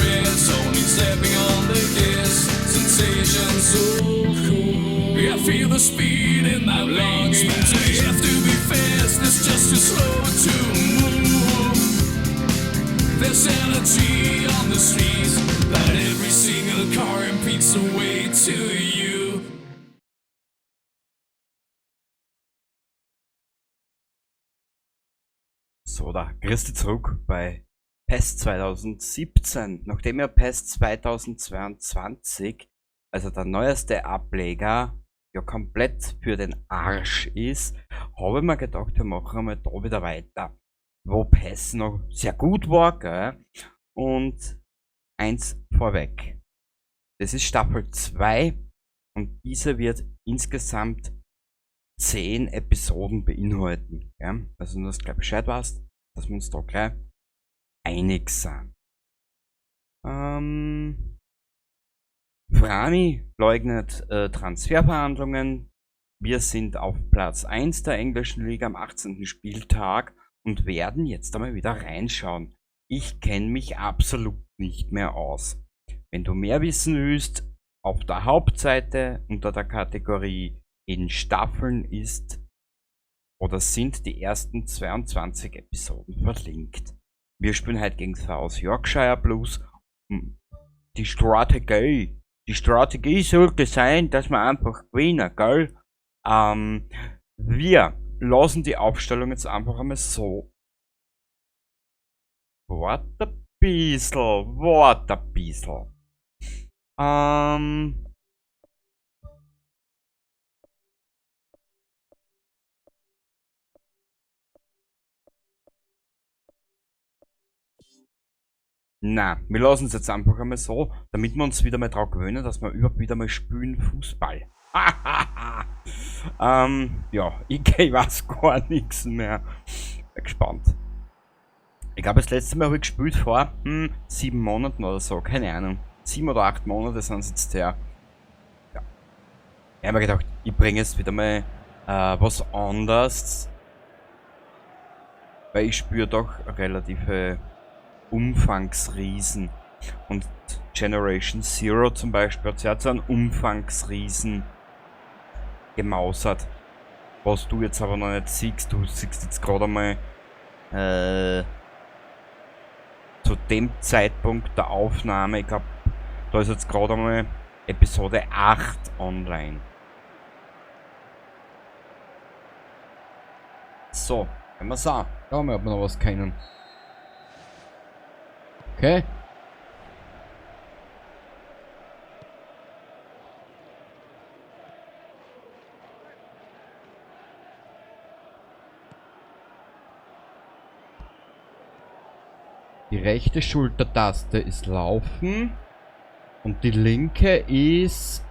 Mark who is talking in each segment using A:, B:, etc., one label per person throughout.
A: regrets, only stepping on the gas. Sensation so cool. I feel the speed in my lungs. Means I have to be fast, it's just too slow to move. There's energy on the streets, but every single car impedes the way to you.
B: So, da grüß dich zurück bei PES 2017. Nachdem ja PES 2022, also der neueste Ableger, ja komplett für den Arsch ist, habe ich mir gedacht, wir machen einmal da wieder weiter, wo PES noch sehr gut war, gell? Und eins vorweg. Das ist Staffel 2 und diese wird insgesamt 10 Episoden beinhalten. Gell? Also nur, dass du gleich Bescheid weißt, dass wir uns da gleich einig sind. Frani leugnet Transferverhandlungen. Wir sind auf Platz 1 der englischen Liga am 18. Spieltag und werden jetzt einmal wieder reinschauen. Ich kenne mich absolut nicht mehr aus. Wenn du mehr wissen willst, auf der Hauptseite unter der Kategorie in Staffeln ist oder sind die ersten 22 Episoden verlinkt. Wir spielen heute gegen South Yorkshire Blues. Die Strategie sollte sein, dass wir einfach gewinnen, gell? Wir lassen die Aufstellung jetzt einfach einmal so. Warte ein bisschen. Na, wir lassen es jetzt einfach einmal so, damit wir uns wieder mal drauf gewöhnen, dass wir überhaupt wieder mal spielen Fußball. Ja, ich weiß gar nichts mehr. Bin gespannt. Ich glaube, das letzte Mal habe ich gespielt vor 7 Monaten oder so, keine Ahnung. 7 oder 8 Monate sind es jetzt her. Ja. Ich habe mir gedacht, ich bringe jetzt wieder mal was anderes. Weil ich spüre doch relative Umfangsriesen. Und Generation Zero zum Beispiel hat so einen Umfangsriesen gemausert. Was du jetzt aber noch nicht siehst. Du siehst jetzt gerade einmal zu dem Zeitpunkt der Aufnahme, ich glaube, da ist jetzt gerade einmal Episode 8 online. So, können wir sagen. Schauen wir, ob wir noch was können. Okay. Die rechte Schultertaste ist Laufen und die linke ist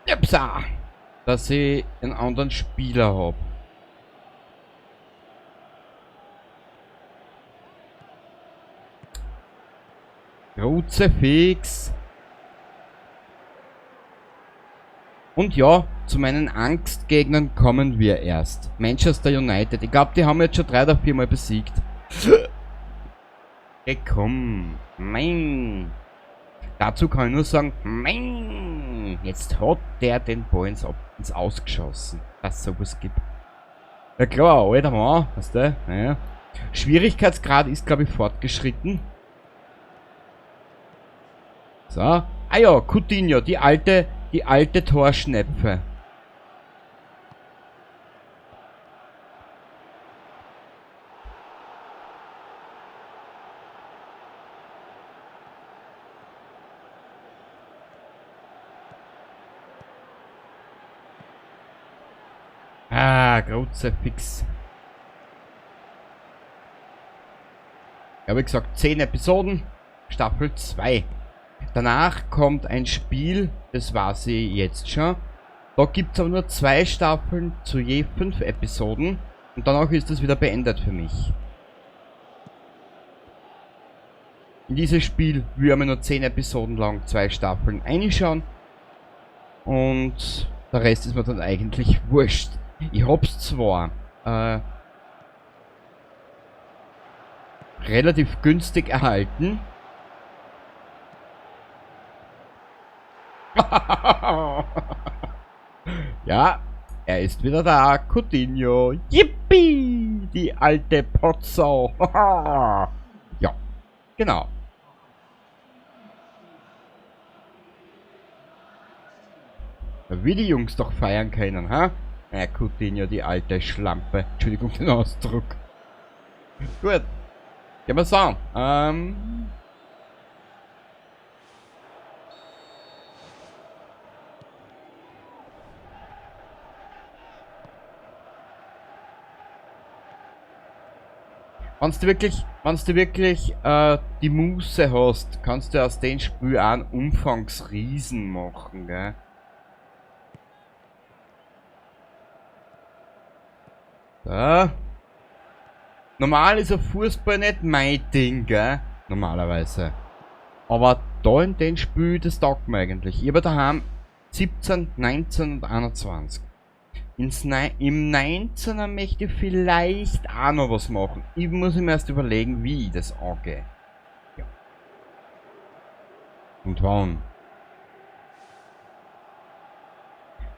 B: Upsa, dass ich einen anderen Spieler habe. Kruzifix. Und ja, zu meinen Angstgegnern kommen wir erst. Manchester United. Ich glaube, die haben jetzt schon 3 oder 4 Mal besiegt. Hey, komm. Mein. Dazu kann ich nur sagen, mein. Jetzt hat der den Ball ins Ausgeschossen. Dass es sowas gibt. Ja klar, alter Mann. Weißt du? Naja. Schwierigkeitsgrad ist, glaube ich, fortgeschritten. So. Ah ja, Coutinho, die alte Torschnepfe. Ah, Kruzifix. Ich habe gesagt, 10 Episoden, Staffel 2. Danach kommt ein Spiel, das weiß ich jetzt schon. Da gibt es aber nur 2 Staffeln zu je 5 Episoden. Und danach ist es wieder beendet für mich. In dieses Spiel will ich nur 10 Episoden lang 2 Staffeln reinschauen. Und der Rest ist mir dann eigentlich wurscht. Ich hab's zwar relativ günstig erhalten. Ja, er ist wieder da, Coutinho. Yippie, die alte Potsau. Ja, genau. Wie die Jungs doch feiern können, ha? Ja, Coutinho, die alte Schlampe. Entschuldigung den Ausdruck. Gut. Gehen wir so. Wenn du wirklich die Muße hast, kannst du aus dem Spiel auch einen Umfangsriesen machen, gell? Da. Normal ist ein Fußball nicht mein Ding, gell? Normalerweise. Aber da in dem Spiel, das taugt mir eigentlich. Ich habe daheim 17, 19 und 21. Im 19er möchte ich vielleicht auch noch was machen. Ich muss mir erst überlegen, wie ich das angehe. Ja. Und wann.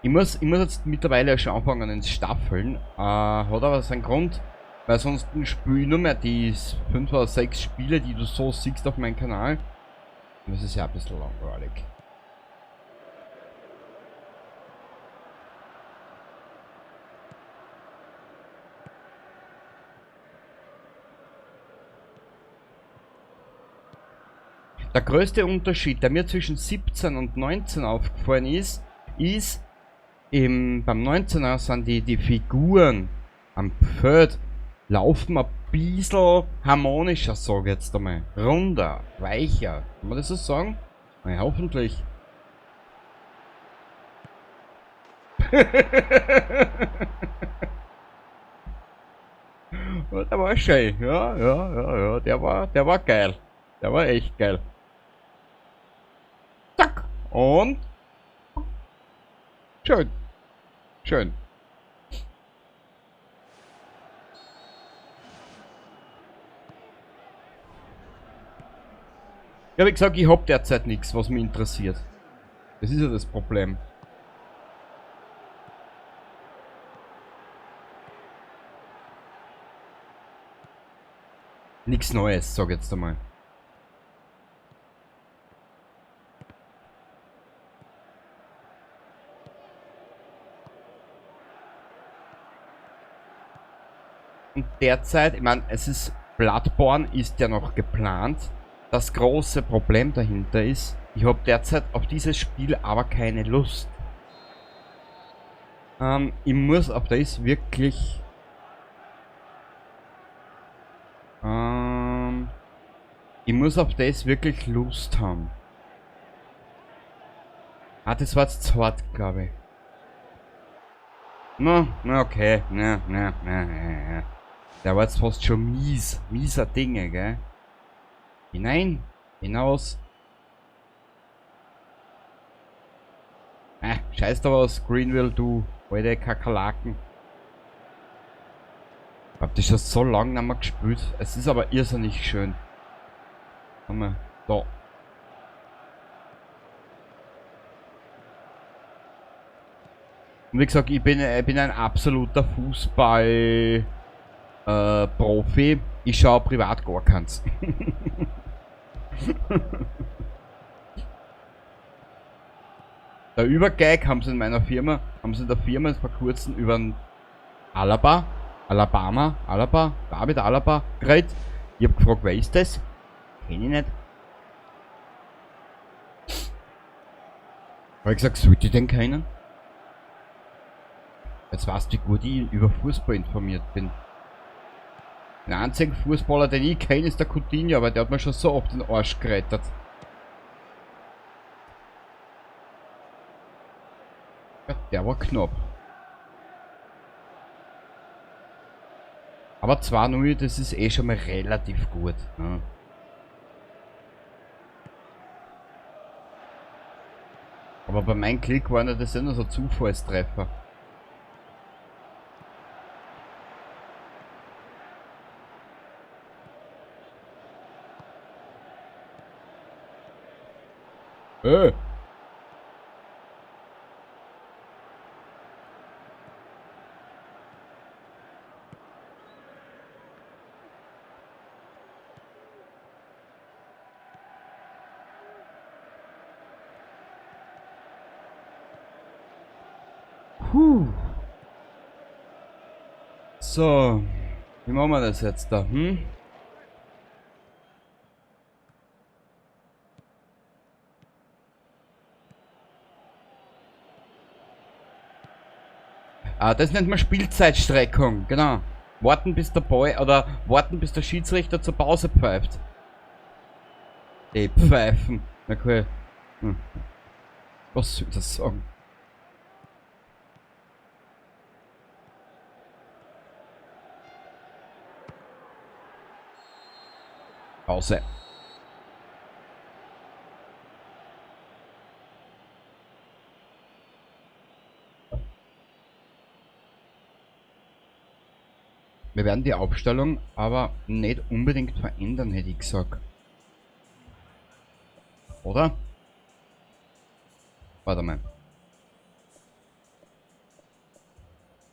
B: Ich muss jetzt mittlerweile schon anfangen ins Staffeln. Hat aber seinen Grund, weil sonst spiele ich nur mehr die 5 oder 6 Spiele, die du so siehst auf meinem Kanal. Und das ist ja ein bisschen langweilig. Der größte Unterschied, der mir zwischen 17 und 19 aufgefallen ist, beim 19er sind die Figuren am Feld laufen ein bisschen harmonischer, sag ich jetzt einmal. Runder, weicher. Kann man das so sagen? Na, hoffentlich. Der war schön, ja, der war geil. Der war echt geil. Zack. Und schön. Schön. Ja, wie gesagt, ich hab derzeit nichts, was mich interessiert. Das ist ja das Problem. Nichts Neues, sag ich jetzt einmal. Und derzeit, ich meine, Bloodborne ist ja noch geplant. Das große Problem dahinter ist, ich habe derzeit auf dieses Spiel aber keine Lust. Ich muss auf das wirklich... ich muss auf das wirklich Lust haben. Ah, das war jetzt zu hart, glaube ich. Na, okay. Na. Der war jetzt fast schon mies. Mieser Dinge, gell? Hinein, hinaus. Scheiß da was, Greenville, du alte Kakerlaken. Ich hab das schon so lange nicht mehr gespielt. Es ist aber irrsinnig schön. Haben wir da. Und wie gesagt, ich bin ein absoluter Fußball Profi. Ich schaue privat gar keins. Der Übergeig haben sie in der Firma vor kurzem über einen David Alaba geredet. Ich hab gefragt, wer ist das? Kenn ich nicht. Hab ich gesagt, sollte ich den kennen? Jetzt weißt du, wie gut ich über Fußball informiert bin. Der einzige Fußballer, den ich kenne, ist der Coutinho, aber der hat mir schon so oft den Arsch gerettet. Ja, der war knapp. Aber 2-0, das ist eh schon mal relativ gut. Ja. Aber bei meinem Klick waren ja das ja nur so Zufallstreffer. Äh. Puh. So, wie machen wir das jetzt da? Ah, das nennt man Spielzeitstreckung, genau. Warten bis der Ball oder warten bis der Schiedsrichter zur Pause pfeift. Die Pfeifen. Okay. Was soll das sagen? Pause. Wir werden die Aufstellung aber nicht unbedingt verändern, hätte ich gesagt. Oder? Warte mal.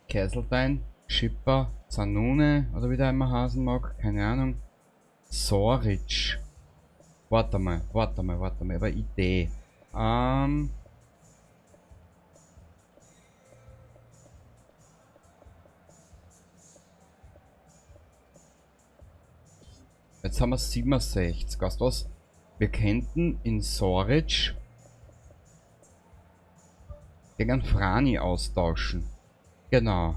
B: Kesseltein, Schipper, Zanune, oder wie der immer heißen mag, keine Ahnung. Soric. Warte mal, aber Idee. Jetzt haben wir 67. Weißt du was? Wir könnten in Soric gegen Frani austauschen. Genau.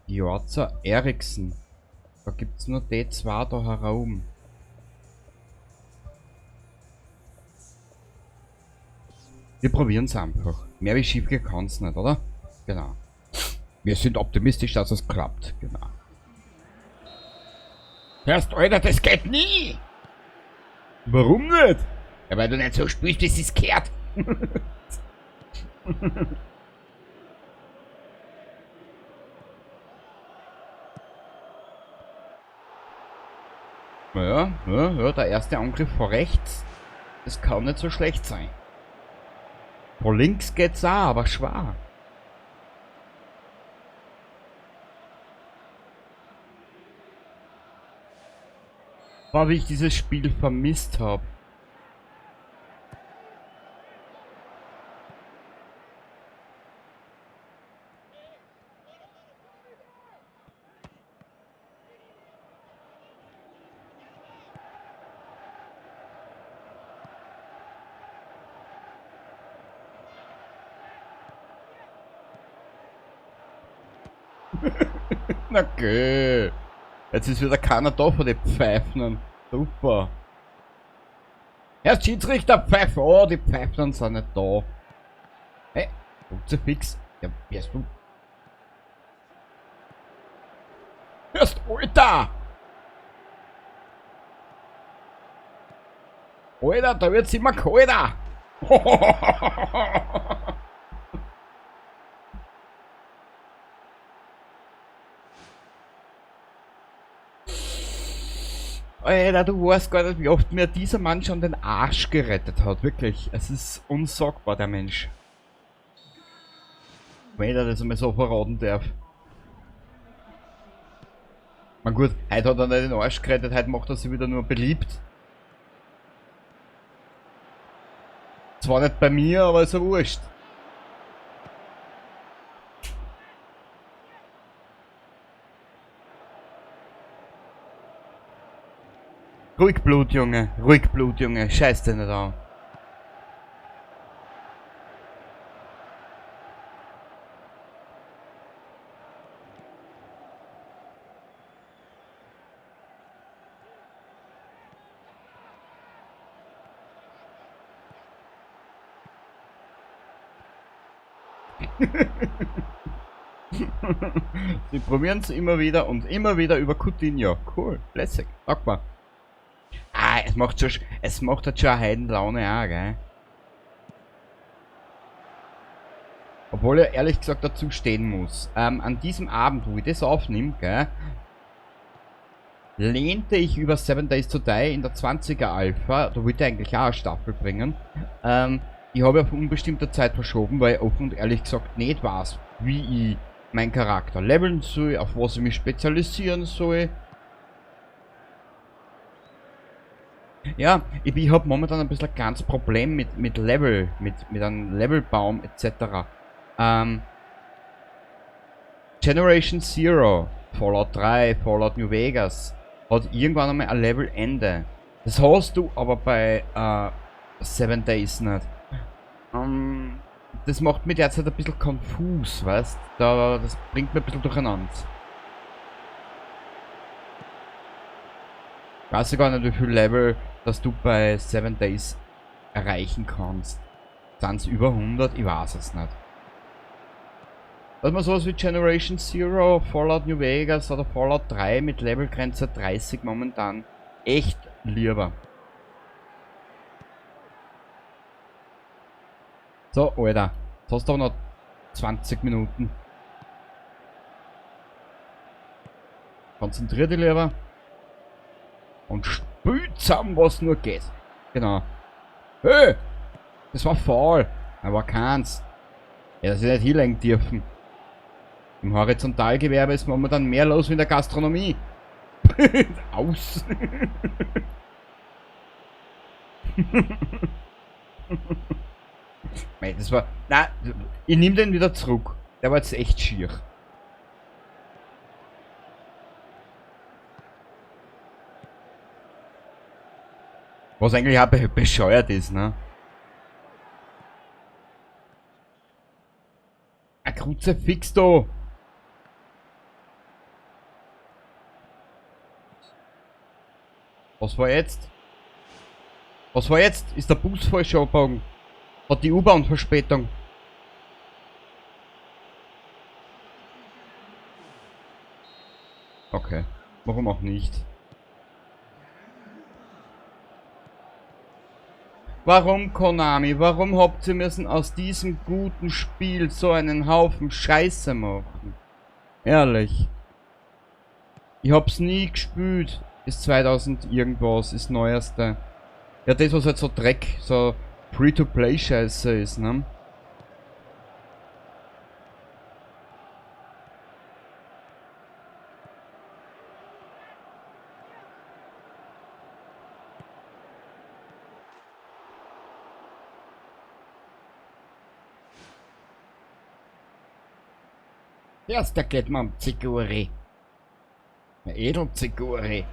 B: Jorza Eriksen. Da gibt es nur die zwei da herum. Wir probieren es einfach. Mehr wie schief gehen kann es nicht, oder? Genau. Wir sind optimistisch, dass es klappt. Genau. Hörst du, Alter, das geht nie! Warum nicht? Ja, weil du nicht so spielst, wie es gehört. Ja, der erste Angriff vor rechts. Das kann nicht so schlecht sein. Vor links geht's auch, aber schwer. War, wie ich dieses Spiel vermisst habe. Na geh. Jetzt ist wieder keiner da von den Pfeifen. Super. Erst Schiedsrichter Pfeifen. Oh, die Pfeifen sind nicht da. Hey, fix. Ja, wärst du? Erst, Alter! Alter, da wird's immer kalter. Alter, du weißt gar nicht, wie oft mir dieser Mann schon den Arsch gerettet hat. Wirklich, es ist unsagbar, der Mensch. Wenn er das einmal so verraten darf. Na gut, heute hat er nicht den Arsch gerettet, heute macht er sich wieder nur beliebt. Zwar nicht bei mir, aber ist ja wurscht. Ruhig Blut, Junge. Ruhig Blut, Junge. Scheiß dir nicht an. Sie probieren es immer wieder und immer wieder über Coutinho. Cool, lässig, sag mal. Ah, es macht halt schon eine Heidenlaune auch, gell? Obwohl er ehrlich gesagt dazu stehen muss. An diesem Abend, wo ich das aufnehme, gell? lehnte ich über 7 Days to Die in der 20er Alpha. Da wollte ich eigentlich auch eine Staffel bringen. Ich habe auf unbestimmte Zeit verschoben, weil ich offen und ehrlich gesagt nicht weiß, wie ich meinen Charakter leveln soll, auf was ich mich spezialisieren soll. Ja, ich habe momentan ein bisschen ein kleines Problem mit Level, mit einem Levelbaum etc. Generation Zero, Fallout 3, Fallout New Vegas hat irgendwann einmal ein Levelende. Das hast du aber bei 7 Days nicht. Das macht mich derzeit ein bisschen konfus, weißt du? Das bringt mir ein bisschen durcheinander. Ich weiß ja gar nicht, wie viel Level dass du bei 7 Days erreichen kannst. Sind es über 100? Ich weiß es nicht. Dass man sowas wie Generation Zero, Fallout New Vegas oder Fallout 3 mit Levelgrenze 30 momentan echt lieber. So, Alter. Jetzt hast du aber noch 20 Minuten. Konzentrier dich lieber. Und spiel zusammen, was nur geht. Genau. Hey! Das war faul. Aber keins. Ja, dass ich nicht hinlegen dürfen. Im Horizontalgewerbe ist momentan mehr los wie in der Gastronomie. Aus. Mei, das war. Na, ich nehme den wieder zurück. Der war jetzt echt schier. Was eigentlich auch bescheuert ist, ne? Ein Kruzifix da. Was war jetzt? Was war jetzt? Ist der Bus falsch abgebogen? Hat die U-Bahn Verspätung? Okay. Warum auch nicht? Warum, Konami? Warum habt ihr müssen aus diesem guten Spiel so einen Haufen Scheiße machen? Ehrlich. Ich hab's nie gespielt. Ist 2000 irgendwas, ist neueste. Ja, das was halt so Dreck, so Free-to-Play-Scheiße ist, ne? Erster geht man Ziguri. Edelziguri.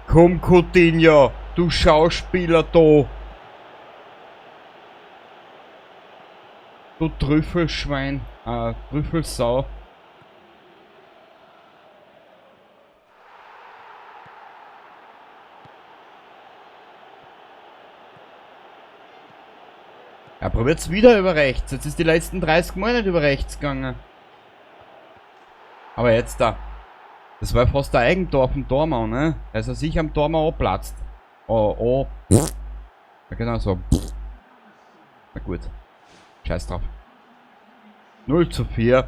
B: Komm, Coutinho, du Schauspieler da. Du Trüffelschwein. Trüffelsau. Er probiert's wieder über rechts. Jetzt ist die letzten 30 Mal nicht über rechts gegangen. Aber jetzt da. Das war fast der Eigentor vom Tormann, ne? Er ist ja sicher am Tormann abplatzt. Oh. Ja, genau so. Na gut. Scheiß drauf. 0:4.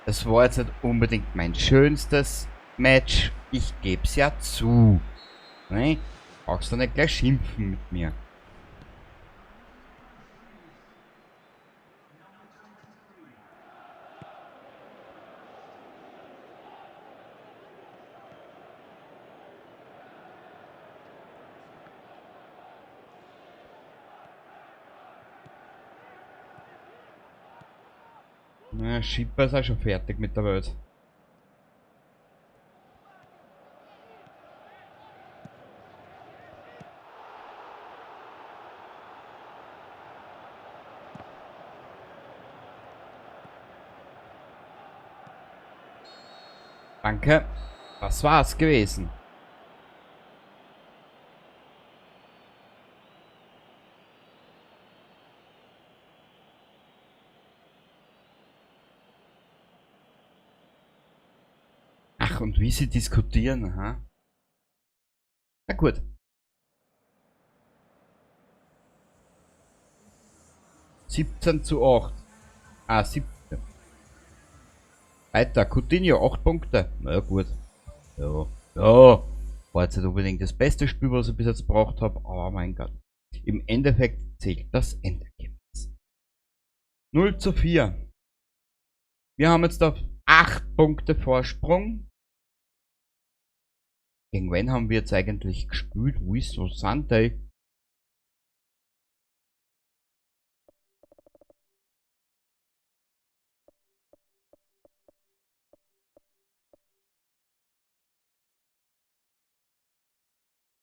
B: Es war jetzt nicht unbedingt mein schönstes Match. Ich geb's ja zu. Ne? Brauchst du nicht gleich schimpfen mit mir. Na, Schipper ist auch schon fertig mit der Welt. Danke. Das war's gewesen. Ach, und wie sie diskutieren, ha? Na gut. (17:8). Ah, 17. Weiter, Coutinho, 8 Punkte. Na ja, gut. Ja. Ja. War jetzt nicht unbedingt das beste Spiel, was ich bis jetzt gebraucht habe, aber mein Gott. Im Endeffekt zählt das Endergebnis. 0:4. Wir haben jetzt auf 8 Punkte Vorsprung. Gegen wen haben wir jetzt eigentlich gespielt? Wo ist so Sunday?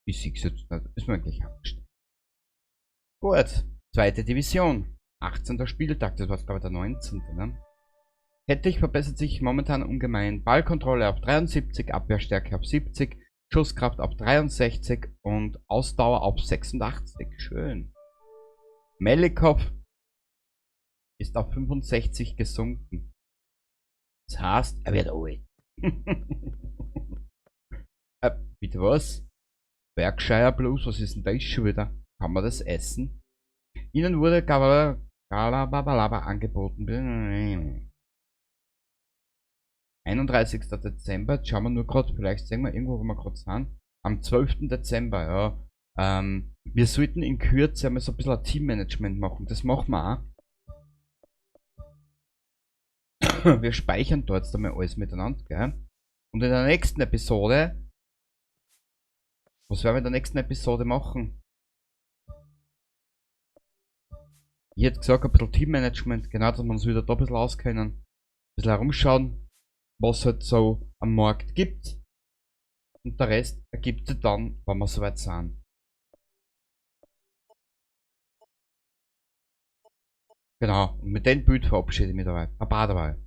B: Ich sehe es jetzt nicht. Ist mir eigentlich abgestellt. Gut. Zweite Division. 18. Spieltag. Das war glaube ich der 19. Ne? Hettich verbessert sich momentan ungemein. Ballkontrolle auf 73, Abwehrstärke auf 70, Schusskraft auf 63 und Ausdauer auf 86. Schön. Melikov ist auf 65 gesunken. Das heißt, er wird alt. Bitte was? Berkshire Blues, was ist denn das schon wieder? Kann man das essen? Ihnen wurde Galababalaba angeboten. 31. Dezember, jetzt schauen wir nur gerade, vielleicht sehen wir irgendwo, wo wir gerade sind. Am 12. Dezember, ja. Wir sollten in Kürze einmal so ein bisschen ein Teammanagement machen. Das machen wir auch. Wir speichern dort einmal alles miteinander, gell? Und in der nächsten Episode. Was werden wir in der nächsten Episode machen? Ich hätte gesagt, ein bisschen Teammanagement, genau, dass wir uns wieder da ein bisschen auskennen. Ein bisschen herumschauen, was halt so am Markt gibt. Und der Rest ergibt sich dann, wenn wir soweit sind. Genau, und mit dem Bild verabschiede ich mich dabei. Baba dabei.